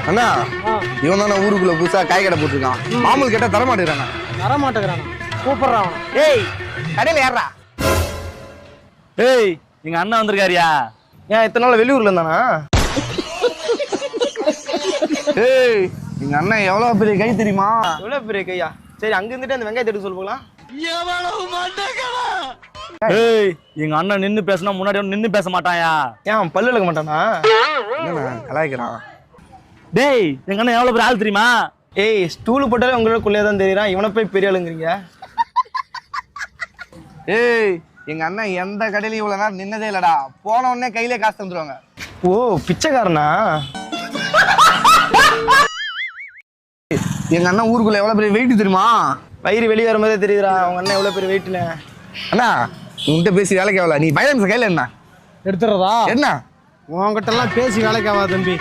அண்ணா இவன் தானே ஊருக்குள்ள புதுசா காய் கடை போட்டிருக்கான். மாமூல் கேட்டா தர மாட்டேங்கிறானா? தர மாட்டேங்கிறானா? கூப்பிடுறான். ஏய் கடையில ஏறா. ஏய் எங்க அண்ணன் வந்திருக்காரியா? ஏன் இத்தனை நாள் வெளியூர்ல இருந்தானா? ஏய் எங்க அண்ணன் எவ்வளவு பெரிய கை தெரியுமா? எவ்வளவு பெரிய கையா? சரி அங்க இருந்துட்டு அந்த வெங்காயத்தை எடுக்க சொல்லுங்களா? ஏய் எங்க அண்ணன் நின்னு பேசினா முன்னாடி நின்னு பேச மாட்டாயா? ஏன் பல்லு இழக்க மாட்டானா? என்னண்ணா கலாய்க்கிறான்? டேய் எங்க அண்ணன் எவ்வளவு பெரிய ஆள் தெரியுமா? ஏய் ஸ்டூல் போட்டாலே உங்களுக்குள்ளே தான் தெரியுறான். இவனை போய் பெரிய ஆளுங்கிறீங்க. ஏய் எங்க அண்ணன் எந்த கடையிலையும் இவ்வளவு நேரம் நின்னதே இல்லடா. போன உடனே கையிலே காசு தந்துருவாங்க. ஓ பிச்சைக்காரனா? எங்க அண்ணன் ஊருக்குள்ள எவ்வளவு பெரிய வெயிட் தெரியுமா? வயிறு வெளியே வர மாதிரி தெரியுதுடா. அவங்க அண்ணன் எவ்வளவு பெரிய வெயிட்னு. அண்ணா உன்கிட்ட பேசி வேலைக்கு ஆகல. நீ பைலன்ஸ் கையில என்ன எடுத்துறதா? என்ன உங்ககிட்ட எல்லாம் பேசி வேலைக்கு ஆகாது தம்பி.